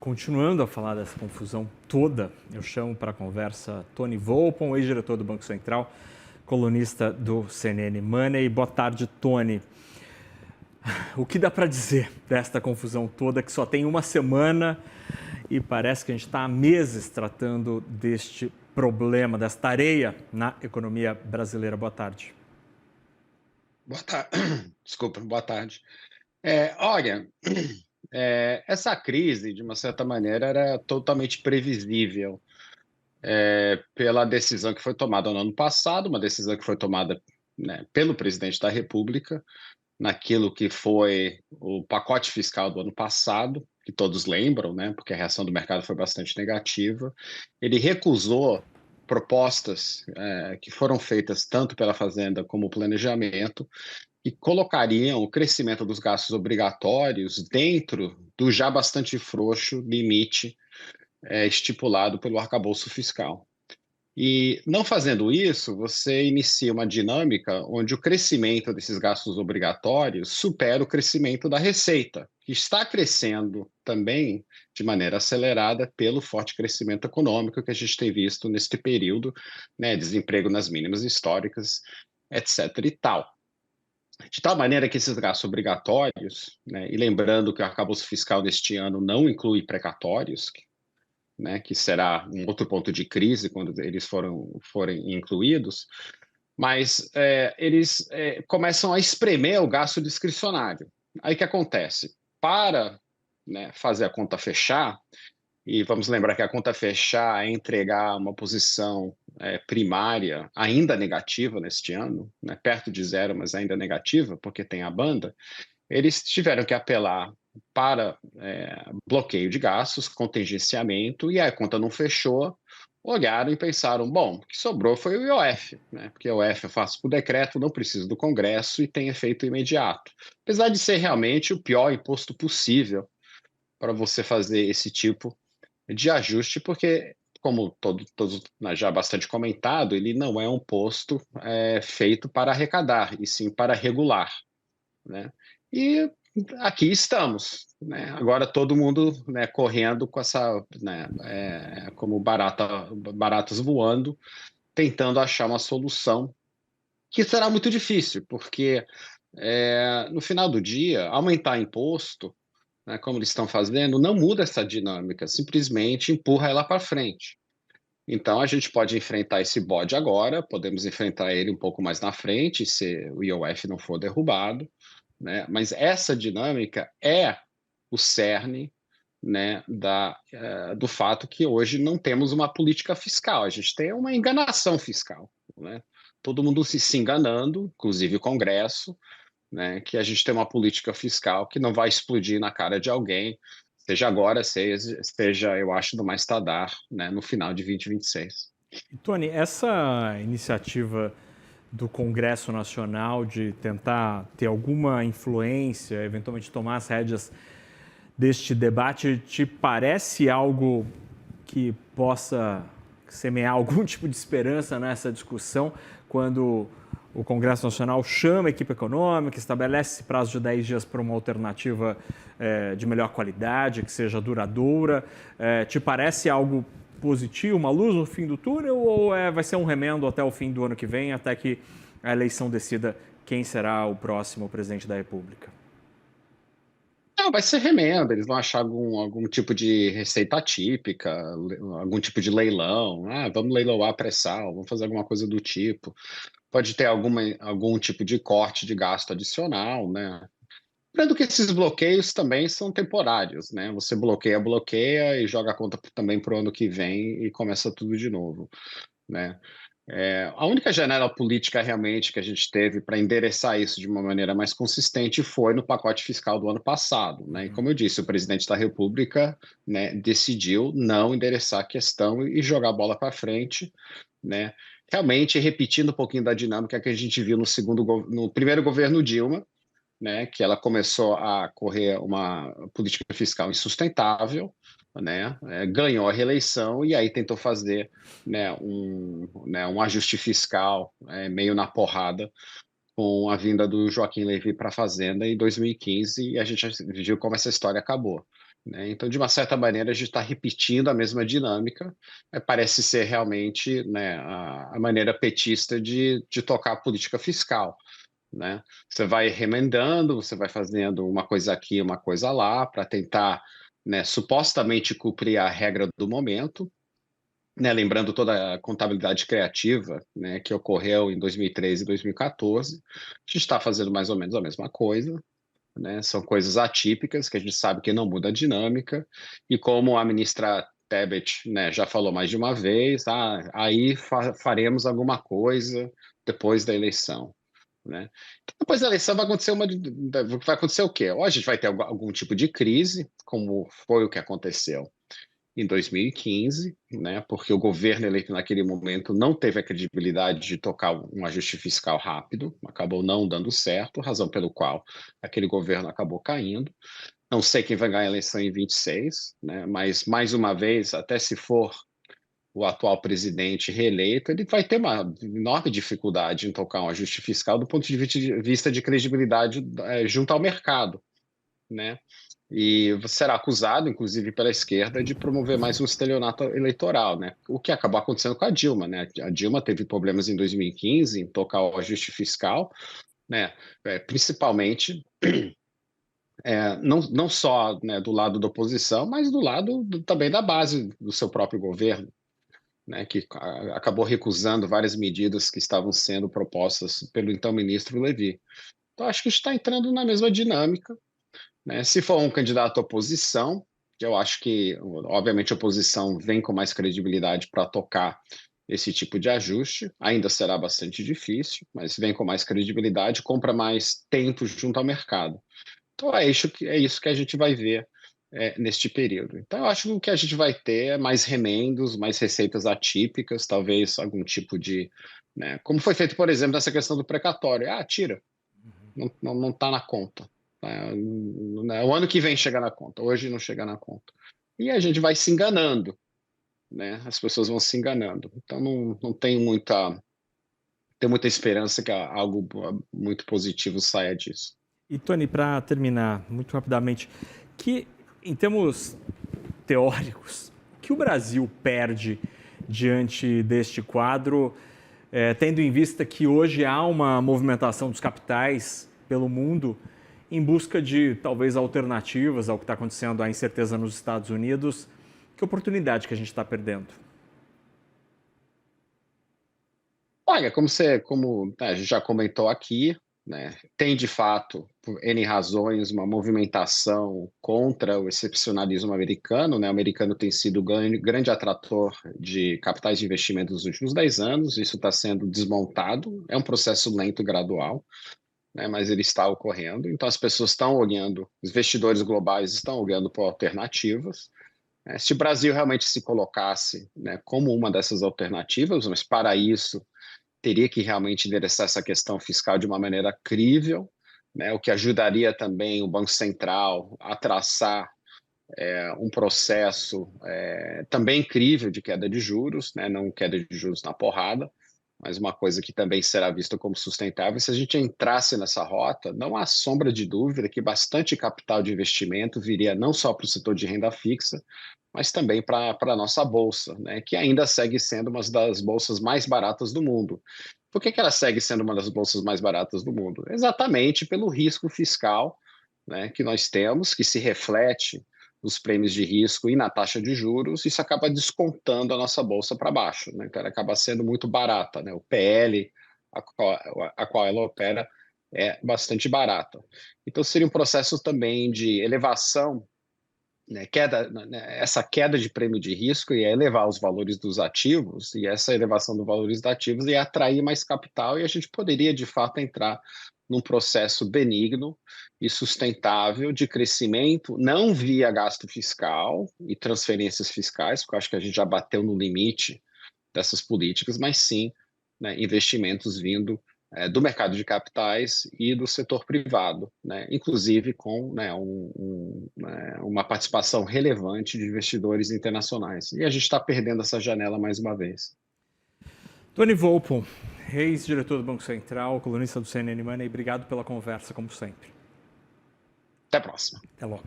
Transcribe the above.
Continuando a falar dessa confusão toda, eu chamo para a conversa Tony Volpon, ex-diretor do Banco Central, colunista do CNN Money. Boa tarde, Tony. O que dá para dizer desta confusão toda que só tem uma semana e parece que a gente está há meses tratando deste problema, desta areia na economia brasileira? Boa tarde. Boa tarde. Desculpa, boa tarde. Olha, essa crise, de uma certa maneira, era totalmente previsível, pela decisão que foi tomada no ano passado, uma decisão que foi tomada, né, pelo presidente da República, naquilo que foi o pacote fiscal do ano passado, que todos lembram, né, porque a reação do mercado foi bastante negativa. Ele recusou propostas, que foram feitas tanto pela Fazenda como o Planejamento, e colocariam o crescimento dos gastos obrigatórios dentro do já bastante frouxo limite, estipulado pelo arcabouço fiscal. E não fazendo isso, você inicia uma dinâmica onde o crescimento desses gastos obrigatórios supera o crescimento da receita, que está crescendo também de maneira acelerada pelo forte crescimento econômico que a gente tem visto neste período, né, desemprego nas mínimas históricas, etc. e tal. De tal maneira que esses gastos obrigatórios, né, e lembrando que o arcabouço fiscal deste ano não inclui precatórios, né, que será um outro ponto de crise quando eles forem incluídos, mas eles começam a espremer o gasto discricionário. Aí o que acontece? Para, né, fazer a conta fechar, e vamos lembrar que a conta fechar é entregar uma posição primária ainda negativa neste ano, né, perto de zero, mas ainda negativa, porque tem a banda, eles tiveram que apelar para bloqueio de gastos, contingenciamento, e a conta não fechou, olharam e pensaram, bom, o que sobrou foi o IOF, né, porque o IOF eu faço por decreto, não preciso do Congresso e tem efeito imediato. Apesar de ser realmente o pior imposto possível para você fazer esse tipo de ajuste, porque, como todos já bastante comentado, ele não é um posto feito para arrecadar, e sim para regular, né? E aqui estamos, né? Agora todo mundo, né, correndo com essa, né, como baratas voando, tentando achar uma solução que será muito difícil, porque no final do dia, aumentar imposto, né, como eles estão fazendo, não muda essa dinâmica, simplesmente empurra ela para frente. Então, a gente pode enfrentar esse bode agora, podemos enfrentar ele um pouco mais na frente, se o IOF não for derrubado, né? Mas essa dinâmica é o cerne, né, do fato que hoje não temos uma política fiscal, a gente tem uma enganação fiscal, né? Todo mundo se enganando, inclusive o Congresso, né, que a gente tem uma política fiscal que não vai explodir na cara de alguém, seja agora, seja eu acho, no mais tardar, né, no final de 2026. E, Tony, essa iniciativa do Congresso Nacional de tentar ter alguma influência, eventualmente tomar as rédeas deste debate, te parece algo que possa semear algum tipo de esperança nessa discussão quando o Congresso Nacional chama a equipe econômica, estabelece prazo de 10 dias para uma alternativa de melhor qualidade, que seja duradoura? Te parece algo positivo, uma luz no fim do túnel, ou vai ser um remendo até o fim do ano que vem, até que a eleição decida quem será o próximo presidente da República? Não, vai ser remenda, eles vão achar algum tipo de receita típica, algum tipo de leilão, vamos leiloar pré-sal, vamos fazer alguma coisa do tipo. Pode ter algum tipo de corte de gasto adicional, né? Lembrando que esses bloqueios também são temporários, né? Você bloqueia e joga a conta também para o ano que vem e começa tudo de novo, né? A única janela política realmente que a gente teve para endereçar isso de uma maneira mais consistente foi no pacote fiscal do ano passado, né? E como eu disse, o presidente da República, né, decidiu não endereçar a questão e jogar a bola para frente, né? Realmente repetindo um pouquinho da dinâmica que a gente viu no primeiro governo Dilma, né, que ela começou a correr uma política fiscal insustentável, né, ganhou a reeleição e aí tentou fazer, né, um ajuste fiscal meio na porrada com a vinda do Joaquim Levy para a Fazenda em 2015 e a gente viu como essa história acabou. né? Então, de uma certa maneira, a gente está repetindo a mesma dinâmica. Parece ser realmente, né, a maneira petista de tocar a política fiscal, né? Você vai remendando, você vai fazendo uma coisa aqui, uma coisa lá, para tentar, né, supostamente cumprir a regra do momento, né? Lembrando toda a contabilidade criativa, né, que ocorreu em 2013 e 2014, a gente está fazendo mais ou menos a mesma coisa, né? São coisas atípicas que a gente sabe que não muda a dinâmica, e como a ministra Tebet, né, já falou mais de uma vez, aí faremos alguma coisa depois da eleição, né? Então, depois da eleição vai acontecer o quê? Ou a gente vai ter algum tipo de crise, como foi o que aconteceu em 2015, né? Porque o governo eleito naquele momento não teve a credibilidade de tocar um ajuste fiscal rápido, acabou não dando certo, razão pelo qual aquele governo acabou caindo. Não sei quem vai ganhar a eleição em 26, né? Mas mais uma vez, até se for o atual presidente reeleito, ele vai ter uma enorme dificuldade em tocar um ajuste fiscal do ponto de vista de credibilidade junto ao mercado, né? E será acusado, inclusive pela esquerda, de promover mais um estelionato eleitoral, né? O que acabou acontecendo com a Dilma, né? A Dilma teve problemas em 2015 em tocar o ajuste fiscal, né? Principalmente não só, né, do lado da oposição, mas do lado também da base do seu próprio governo, né? Que acabou recusando várias medidas que estavam sendo propostas pelo então ministro Levi. Então acho que está entrando na mesma dinâmica, né? Se for um candidato à oposição, que eu acho que, obviamente, a oposição vem com mais credibilidade para tocar esse tipo de ajuste, ainda será bastante difícil, mas vem com mais credibilidade, compra mais tempo junto ao mercado. Então, é isso que a gente vai ver neste período. Então, eu acho que o que a gente vai ter é mais remendos, mais receitas atípicas, talvez algum tipo de. Né, como foi feito, por exemplo, nessa questão do precatório. Tira, não está na conta. O ano que vem chega na conta, hoje não chega na conta. E a gente vai se enganando, né? As pessoas vão se enganando. Então não tem muita esperança que algo muito positivo saia disso. E, Tony, para terminar, muito rapidamente, que em termos teóricos, o que o Brasil perde diante deste quadro, tendo em vista que hoje há uma movimentação dos capitais pelo mundo em busca de talvez alternativas ao que está acontecendo, à incerteza nos Estados Unidos? Que oportunidade que a gente está perdendo? Olha, como a gente já comentou aqui, né, tem de fato, por N razões, uma movimentação contra o excepcionalismo americano, né? O americano tem sido grande atrator de capitais de investimento nos últimos 10 anos, isso está sendo desmontado, é um processo lento e gradual, né, mas ele está ocorrendo, então as pessoas estão olhando, os investidores globais estão olhando por alternativas. Se o Brasil realmente se colocasse, né, como uma dessas alternativas, mas para isso teria que realmente endereçar essa questão fiscal de uma maneira crível, né, o que ajudaria também o Banco Central a traçar um processo também crível de queda de juros, né, não queda de juros na porrada, mas uma coisa que também será vista como sustentável. Se a gente entrasse nessa rota, não há sombra de dúvida que bastante capital de investimento viria não só para o setor de renda fixa, mas também para a nossa bolsa, né, que ainda segue sendo uma das bolsas mais baratas do mundo. Por que ela segue sendo uma das bolsas mais baratas do mundo? Exatamente pelo risco fiscal, né, que nós temos, que se reflete nos prêmios de risco e na taxa de juros, isso acaba descontando a nossa bolsa para baixo, né? Então ela acaba sendo muito barata, né? O PL a qual ela opera é bastante barata. Então seria um processo também de elevação, né, essa queda de prêmio de risco ia elevar os valores dos ativos, e essa elevação dos valores dos ativos ia atrair mais capital, e a gente poderia, de fato, entrar num processo benigno e sustentável de crescimento, não via gasto fiscal e transferências fiscais, porque eu acho que a gente já bateu no limite dessas políticas, mas sim, né, investimentos vindo do mercado de capitais e do setor privado, né, inclusive com, né, uma participação relevante de investidores internacionais. E a gente está perdendo essa janela mais uma vez. Tony Volpon, ex-diretor do Banco Central, colunista do CNN Money, obrigado pela conversa, como sempre. Até a próxima. Até logo.